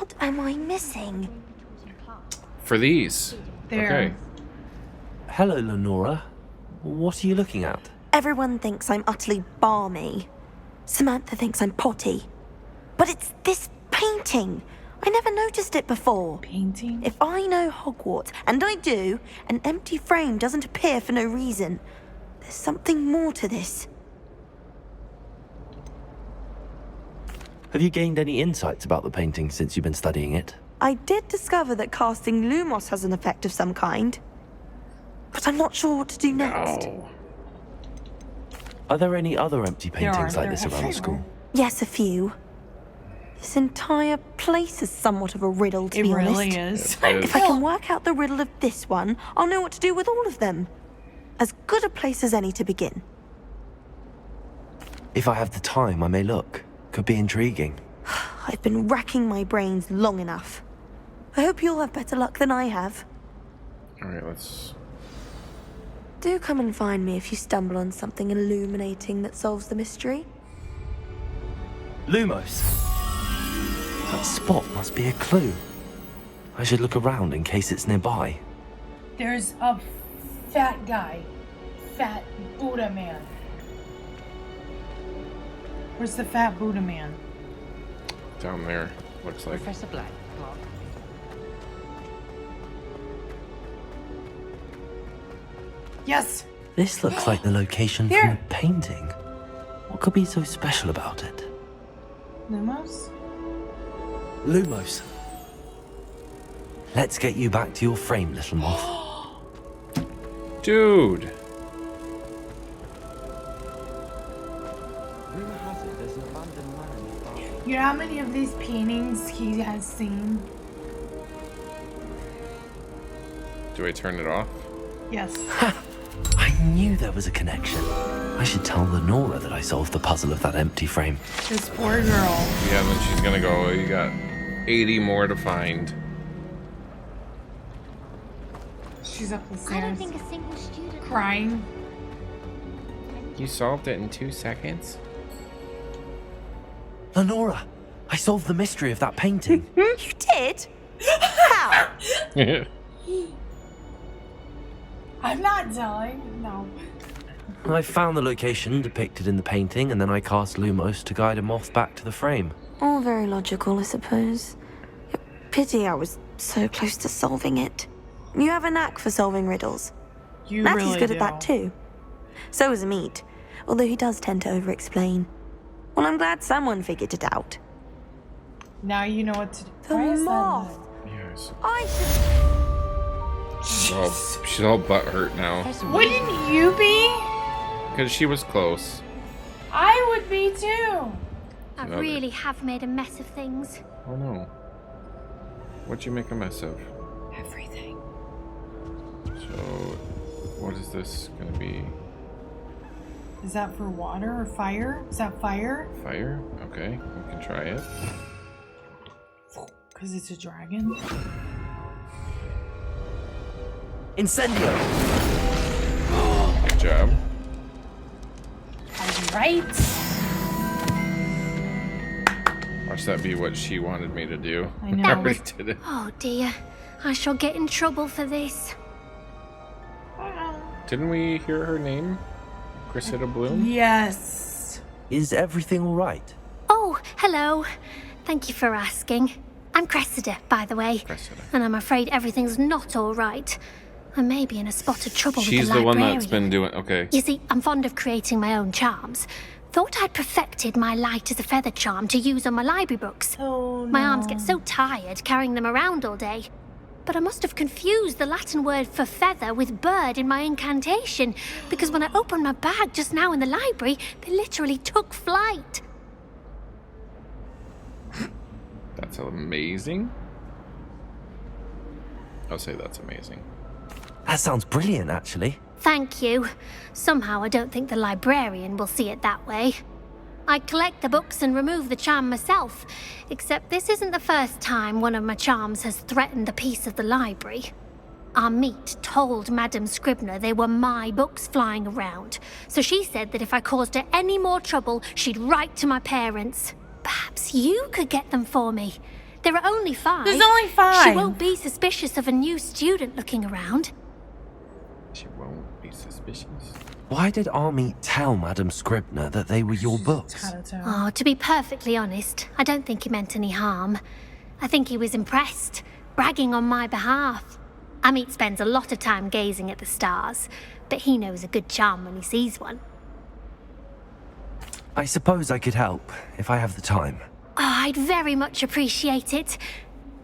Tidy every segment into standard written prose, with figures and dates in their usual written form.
What am I missing? For these. There. Okay. Hello, Lenora. What are you looking at? Everyone thinks I'm utterly balmy. Samantha thinks I'm potty. But it's this painting. I never noticed it before. Painting? If I know Hogwarts, and I do, an empty frame doesn't appear for no reason. There's something more to this. Have you gained any insights about the painting since you've been studying it? I did discover that casting Lumos has an effect of some kind. But I'm not sure what to do next. Oh. Are there any other empty paintings like They're this around the everywhere. school? Yes, a few. This entire place is somewhat of a riddle, to It be honest. really is. If I can work out the riddle of this one, I'll know what to do with all of them. As good a place as any to begin. If I have the time, I may look. Could be intriguing. I've been racking my brains long enough. I hope you'll have better luck than I have. Alright, let's... Do come and find me if you stumble on something illuminating that solves the mystery. Lumos! That spot must be a clue. I should look around in case it's nearby. There's a fat guy. Fat Buddha man. Where's the fat Buddha man? Down there, looks like. Professor Black. Yes! This looks like the location from Here. the painting. What could be so special about it? Lumos? Lumos. Let's get you back to your frame, little moth. Dude! You know how many of these paintings he has seen? Do I turn it off? Yes. I knew there was a connection. I should tell Lenora that I solved the puzzle of that empty frame. This poor girl. Yeah, then she's gonna go, you got 80 more to find. She's up the I don't stairs. think a single student. Crying. You solved it in 2 seconds? Lenora, I solved the mystery of that painting. You did? How? I'm not telling. No. I found the location depicted in the painting, and then I cast Lumos to guide a moth back to the frame. All very logical, I suppose. Pity I was so close to solving it. You have a knack for solving riddles. You Matthew's really good do. at that too. So is Amit, although he does tend to over-explain. Well, I'm glad someone figured it out. Now you know what to do. The Why is that moth! Yes. I should... She's all butt hurt now. Wouldn't you be? Because she was close. I would be too. I Another. really have made a mess of things. Oh no. What'd you make a mess of? Everything. So, what is this gonna be? Is that for water or fire? Is that fire? Fire? Okay, we can try it. Because it's a dragon. Incendio! Good job. I was right. Watch that be what she wanted me to do. I know. I already did it. Oh dear, I shall get in trouble for this. Didn't we hear her name? Cressida Blume? Yes. Is everything all right? Oh, hello. Thank you for asking. I'm Cressida, by the way. Cressida. And I'm afraid everything's not all right. I may be in a spot of trouble She's with the the one librarian. that's been doing... Okay. You see, I'm fond of creating my own charms. Thought I'd perfected my light as a feather charm to use on my library books. Oh, no. My arms get so tired carrying them around all day. But I must have confused the Latin word for feather with bird in my incantation, because when I opened my bag just now in the library, they literally took flight. That's amazing. I'll say that's amazing. That sounds brilliant, actually. Thank you. Somehow I don't think the librarian will see it that way. I collect the books and remove the charm myself, except this isn't the first time one of my charms has threatened the peace of the library. Amit told Madame Scribner they were my books flying around, so she said that if I caused her any more trouble, she'd write to my parents. Perhaps you could get them for me. There are only 5. There's only 5. She won't be suspicious of a new student looking around. She won't be suspicious. Why did Army tell Madam Scribner that they were your books? Oh, to be perfectly honest, I don't think he meant any harm. I think he was impressed, bragging on my behalf. Amit spends a lot of time gazing at the stars, but he knows a good charm when he sees one. I suppose I could help, if I have the time. Oh, I'd very much appreciate it.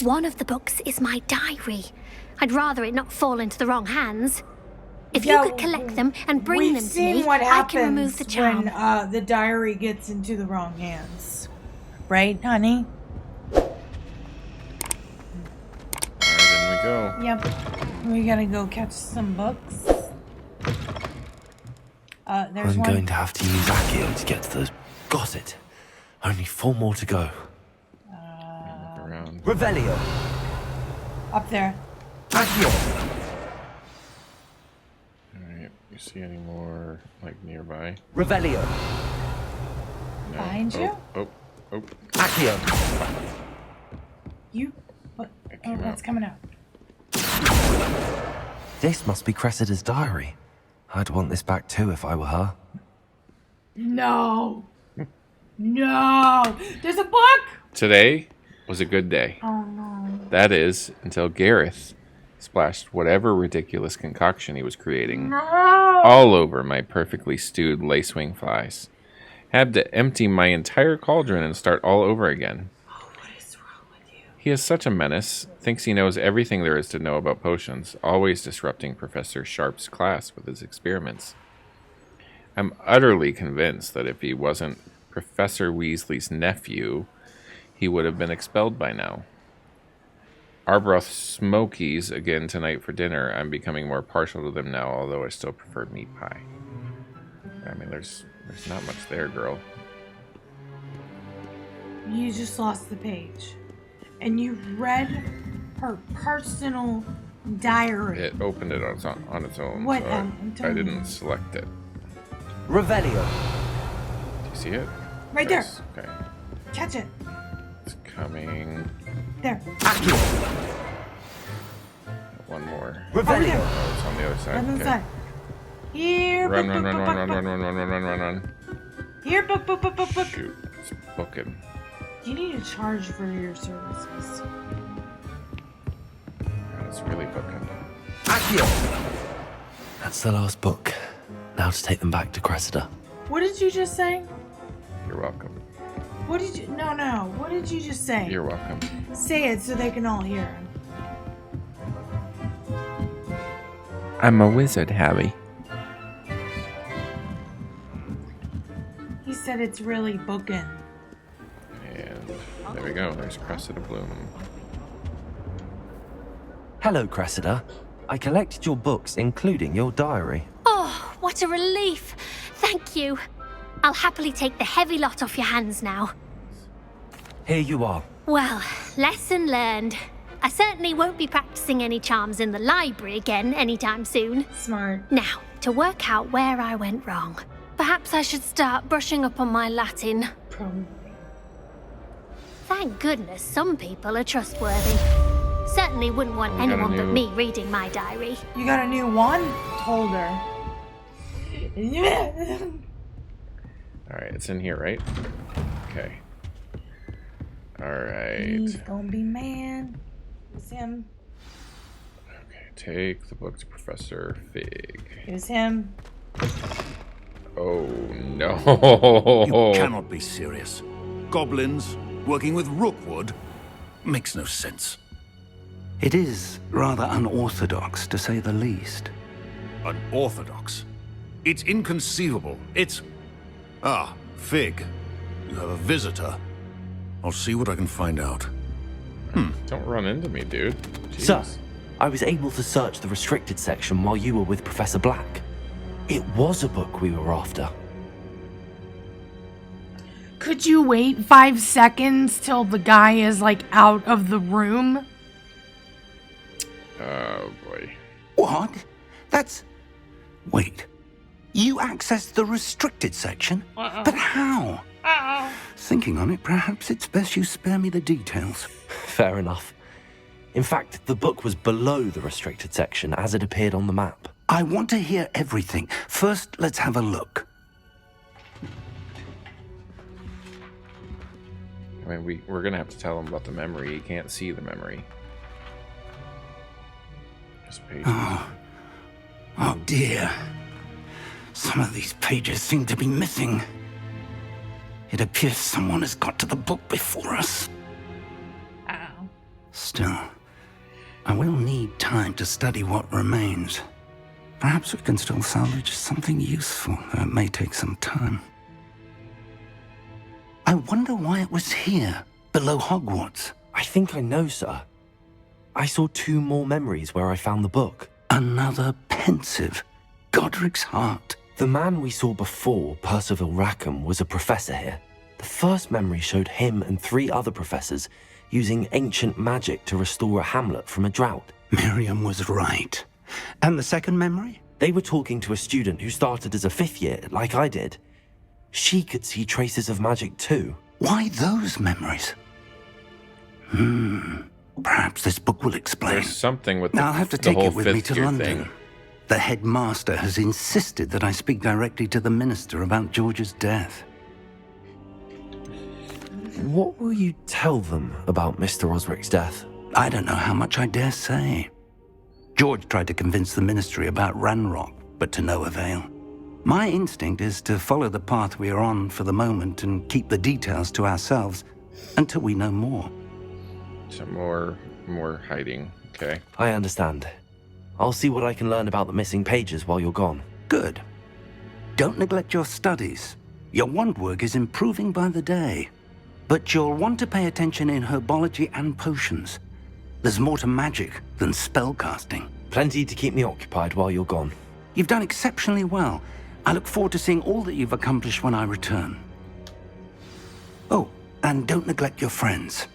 One of the books is my diary. I'd rather it not fall into the wrong hands. If you could collect them and bring them to me, I can remove the charm. When the diary gets into the wrong hands. Right, honey? Alright, in we go. Yep. We gotta go catch some books. There's I'm one. going to have to use Accio to get to those. Got it. Only 4 more to go. Look around. Revelio. Up there. Accio. Alright, you see any more, like, nearby? Revelio. No. Behind you? Oh. Accio. You? What? It Oh, came that's out. coming out. This must be Cressida's diary. I'd want this back too if I were her. No. No. There's a book. Today was a good day. Oh no. That is, until Gareth splashed whatever ridiculous concoction he was creating No. all over my perfectly stewed lacewing flies. Had to empty my entire cauldron and start all over again. What is wrong with you? He is such a menace, thinks he knows everything there is to know about potions, always disrupting Professor Sharp's class with his experiments. I'm utterly convinced that if he wasn't Professor Weasley's nephew, he would have been expelled by now. Arbroath Smokies again tonight for dinner. I'm becoming more partial to them now, although I still prefer meat pie. I mean, there's not much there, girl. You just lost the page. And you read her personal diary. It opened it on its own. What, So I didn't select it. Revelio. Do you see it? Right Yes, there. Okay. Catch it. It's coming. There. Accio. One more. Over Revelio. there. Oh, it's on the other side. On the Okay. side. Here. Run, book, run, book, run, book, run, book, run, run, run, run, run, run, run. book. Here, book, book, book, book, book. Shoot, it's booking. You need to charge for your services. It's really booking. Accio. That's the last book. Now to take them back to Cressida. What did you just say? You're welcome. What did you... No. What did you just say? You're welcome. Say it so they can all hear. I'm a wizard, Harry. He said it's really booking. And there we go. There's Cressida Blume. Hello, Cressida. I collected your books, including your diary. Oh, what a relief. Thank you. I'll happily take the heavy lot off your hands now. Here you are. Well, lesson learned. I certainly won't be practicing any charms in the library again anytime soon. Smart. Now, to work out where I went wrong. Perhaps I should start brushing up on my Latin. Probably. Thank goodness some people are trustworthy. Certainly wouldn't want We got a anyone but new- me reading my diary. You got a new wand holder. Alright, it's in here, right? Okay. Alright. He's gonna be mad. It's him. Okay, take the book to Professor Fig. It was him. Oh, no. You cannot be serious. Goblins working with Rookwood makes no sense. It is rather unorthodox, to say the least. Unorthodox. It's inconceivable. It's... Ah, Fig. You have a visitor. I'll see what I can find out. Don't run into me, dude. Jeez. Sir, I was able to search the restricted section while you were with Professor Black. It was a book we were after. Could you wait 5 seconds till the guy is like out of the room? Oh, boy. What? That's... Wait. You accessed the restricted section? But how? Thinking on it, perhaps it's best you spare me the details. Fair enough. In fact, the book was below the restricted section as it appeared on the map. I want to hear everything. First, let's have a look. I mean, we're going to have to tell him about the memory. He can't see the memory. Just pages. Oh dear. Some of these pages seem to be missing. It appears someone has got to the book before us. Ow. Still, I will need time to study what remains. Perhaps we can still salvage something useful, though it may take some time. I wonder why it was here, below Hogwarts. I think I know, sir. I saw 2 more memories where I found the book. Another pensive. Godric's heart. The man we saw before, Percival Rackham, was a professor here. The first memory showed him and 3 other professors using ancient magic to restore a hamlet from a drought. Miriam was right. And the second memory? They were talking to a student who started as a 5th year, like I did. She could see traces of magic too. Why those memories? Perhaps this book will explain. There's something with I'll have to the take whole it with me fifth to year London. thing. The headmaster has insisted that I speak directly to the minister about George's death. What will you tell them about Mr. Osric's death? I don't know how much I dare say. George tried to convince the ministry about Ranrock, but to no avail. My instinct is to follow the path we are on for the moment and keep the details to ourselves until we know more. Some more hiding. Okay. I understand. I'll see what I can learn about the missing pages while you're gone. Good. Don't neglect your studies. Your wand work is improving by the day. But you'll want to pay attention in herbology and potions. There's more to magic than spellcasting. Plenty to keep me occupied while you're gone. You've done exceptionally well. I look forward to seeing all that you've accomplished when I return. Oh, and don't neglect your friends.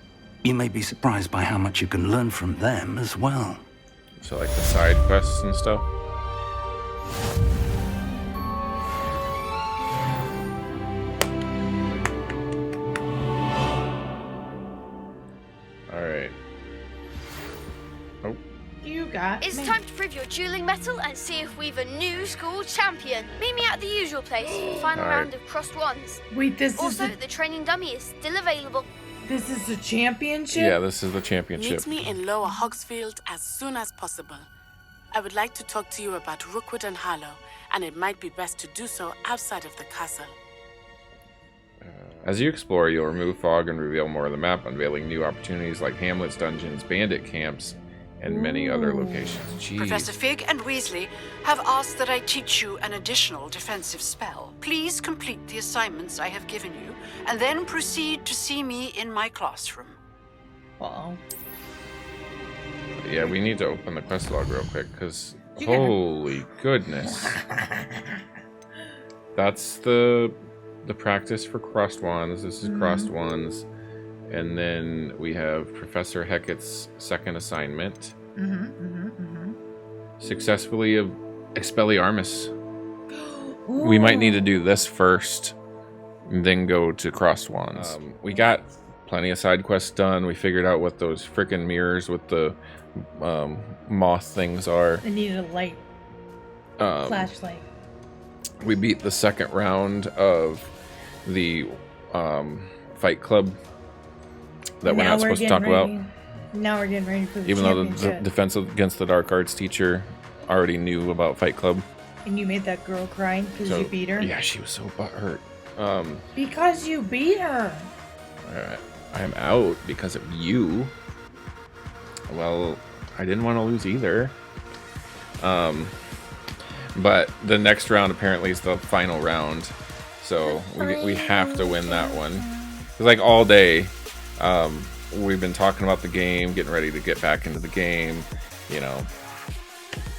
You may be surprised by how much you can learn from them as well. So like the side quests and stuff. All right. Oh, You got It's me. time to prove your dueling mettle and see if we've a new school champion. Meet me at the usual place for the final Alright. round of crossed wands. Wait, this Also, is the training dummy is still available. the championship? yeah, this is the championship. Meet me in Lower Hogsfield as soon as possible. I would like to talk to you about Rookwood and Harlow, and it might be best to do so outside of the castle. As you explore, you'll remove fog and reveal more of the map, unveiling new opportunities like hamlets, dungeons, bandit camps, and many other locations. Jeez. Professor Fig and Weasley have asked that I teach you an additional defensive spell. Please complete the assignments I have given you, and then proceed to see me in my classroom. Uh-oh. Yeah, we need to open the quest log real quick, because You gotta- holy goodness. That's the practice for crossed wands. This is crossed wands. And then we have Professor Hecat's second assignment. Successfully of Expelliarmus. We might need to do this first, and then go to crossed wands. We got plenty of side quests done. We figured out what those freaking mirrors with the moth things are. I needed a light. Flashlight. We beat the second round of the Fight Club that we're Now not supposed to talk getting about. ready- Now we're getting ready for the Even though the championship. defense against the dark arts teacher already knew about Fight Club. And you made that girl cry because So, you beat her? yeah, she was so butthurt. Because you beat her. I'm out because of you. Well, I didn't want to lose either. But the next round apparently is the final round. So we have to win that one. It's like all day. We've been talking about the game, getting ready to get back into the game. You know,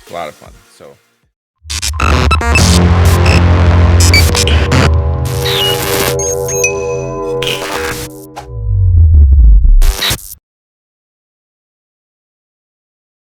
a lot of fun.